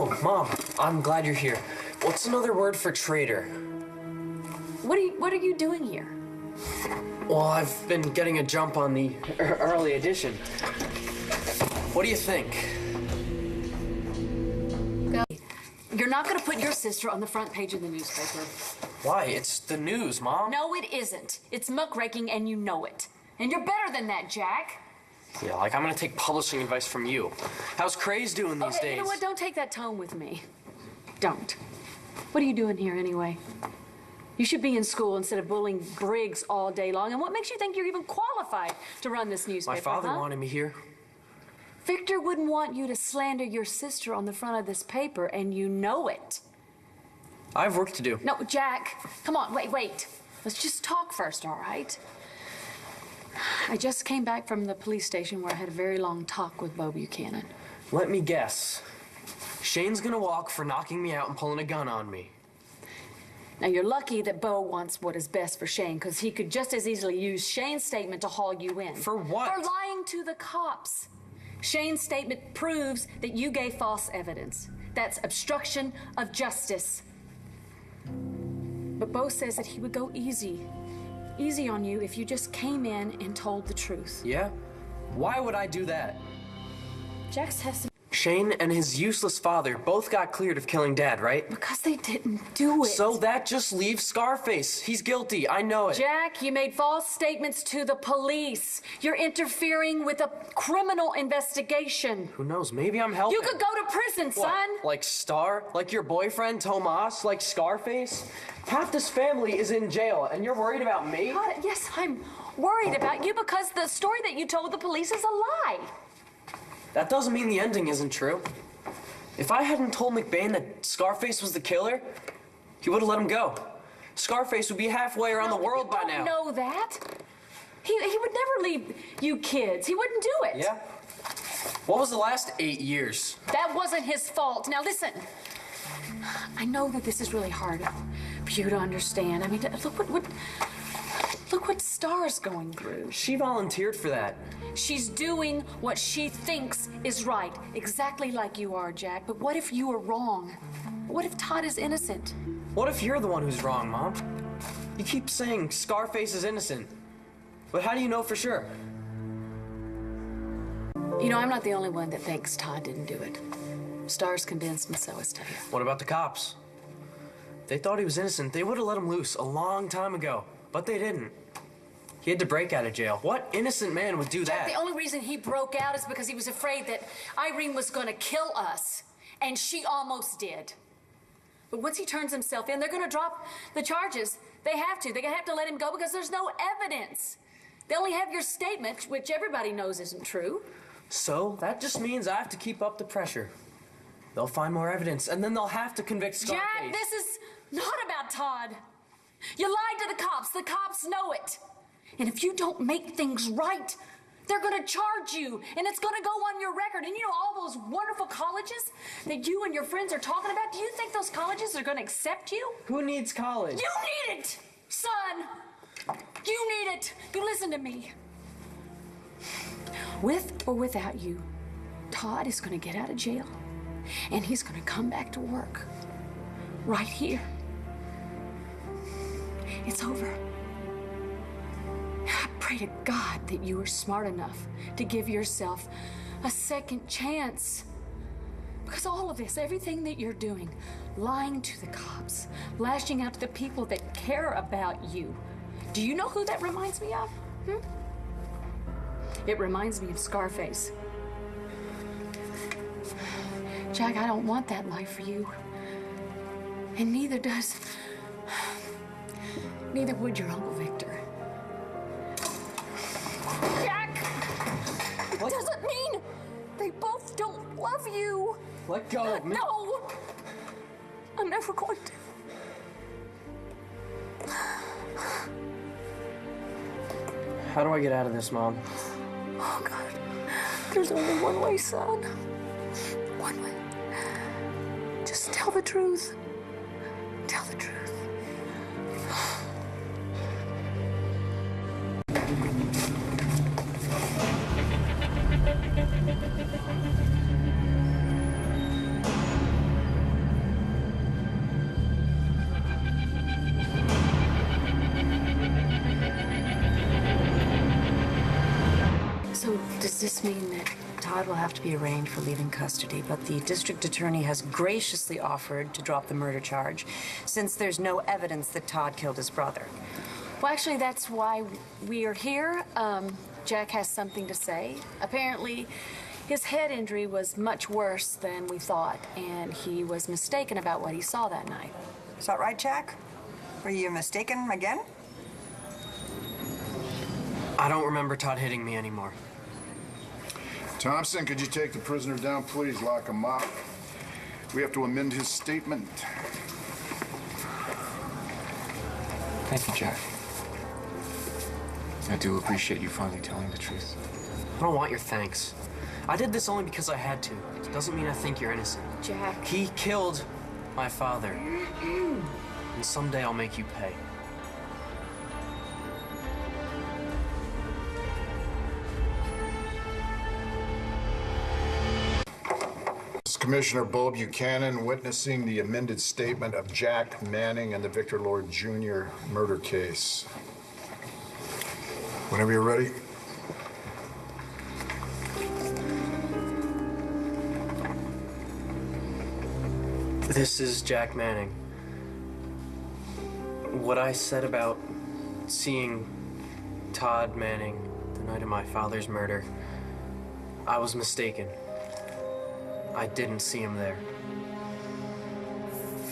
Oh, Mom, I'm glad you're here. What's another word for traitor? What are you doing here? Well, I've been getting a jump on the early edition. What do you think? You're not going to put your sister on the front page of the newspaper. Why? It's the news, Mom. No, it isn't. It's muckraking, and you know it. And you're better than that, Jack. Yeah, like I'm gonna take publishing advice from you. How's Craze doing these days? You know what? Don't take that tone with me. Don't. What are you doing here anyway? You should be in school instead of bullying Briggs all day long. And what makes you think you're even qualified to run this newspaper? My father wanted me here. Victor wouldn't want you to slander your sister on the front of this paper, and you know it. I have work to do. No, Jack, come on, wait. Let's just talk first, all right? I just came back from the police station where I had a very long talk with Bo Buchanan. Let me guess. Shane's gonna walk for knocking me out and pulling a gun on me. Now, you're lucky that Bo wants what is best for Shane, because he could just as easily use Shane's statement to haul you in. For what? For lying to the cops. Shane's statement proves that you gave false evidence. That's obstruction of justice. But Bo says that he would go easy on you if you just came in and told the truth. Yeah? Why would I do that? Jack's has to... Shane and his useless father both got cleared of killing Dad, right? Because they didn't do it. So that just leaves Scarface. He's guilty, I know it. Jack, you made false statements to the police. You're interfering with a criminal investigation. Who knows, maybe I'm helping. You could go to prison, son. What? Like Star? Like your boyfriend, Tomas? Like Scarface? Half this family is in jail, and you're worried about me? God, yes, I'm worried about you because the story that you told the police is a lie. That doesn't mean the ending isn't true. If I hadn't told McBain that Scarface was the killer, he would have let him go. Scarface would be halfway around the world by now. You don't know that. He would never leave you kids. He wouldn't do it. Yeah? What was the last 8 years? That wasn't his fault. Now listen, I know that this is really hard for you to understand. I mean, look what Star's going through. She volunteered for that. She's doing what she thinks is right, exactly like you are, Jack. But what if you are wrong? What if Todd is innocent? What if you're the one who's wrong, Mom? You keep saying Scarface is innocent, but how do you know for sure? You know, I'm not the only one that thinks Todd didn't do it. Star's convinced, and so is Taya. What about the cops? If they thought he was innocent, they would have let him loose a long time ago, but they didn't. He had to break out of jail. What innocent man would do that? The only reason he broke out is because he was afraid that Irene was going to kill us, and she almost did. But once he turns himself in, they're going to drop the charges. They have to. They're going to have to let him go because there's no evidence. They only have your statement, which everybody knows isn't true. So that just means I have to keep up the pressure. They'll find more evidence, and then they'll have to convict Scarface. Jack, this is not about Todd. You lied to the cops. The cops know it. And if you don't make things right, they're going to charge you, and it's going to go on your record. And you know all those wonderful colleges that you and your friends are talking about? Do you think those colleges are going to accept you? Who needs college? You need it, son. You need it. You listen to me. With or without you, Todd is going to get out of jail, and he's going to come back to work right here. It's over. I pray to God that you are smart enough to give yourself a second chance. Because all of this, everything that you're doing, lying to the cops, lashing out to the people that care about you, do you know who that reminds me of? It reminds me of Scarface. Jack, I don't want that life for you. And neither would your Uncle Victor. Jack! It doesn't mean they both don't love you. Let go of me. No! I'm never going to. How do I get out of this, Mom? Oh, God. There's only one way, son. One way. Just tell the truth. Tell the truth. Does this mean that Todd will have to be arraigned for leaving custody, but the district attorney has graciously offered to drop the murder charge since there's no evidence that Todd killed his brother? Well, actually, that's why we are here. Jack has something to say. Apparently, his head injury was much worse than we thought, and he was mistaken about what he saw that night. Is that right, Jack? Were you mistaken again? I don't remember Todd hitting me anymore. Thompson, could you take the prisoner down, please? Lock him up. We have to amend his statement. Thank you, Jack. I do appreciate you finally telling the truth. I don't want your thanks. I did this only because I had to. It doesn't mean I think you're innocent. Jack. He killed my father. And someday I'll make you pay. This is Commissioner Bo Buchanan witnessing the amended statement of Jack Manning and the Victor Lord Jr. murder case. Whenever you're ready. This is Jack Manning. What I said about seeing Todd Manning the night of my father's murder, I was mistaken. I didn't see him there.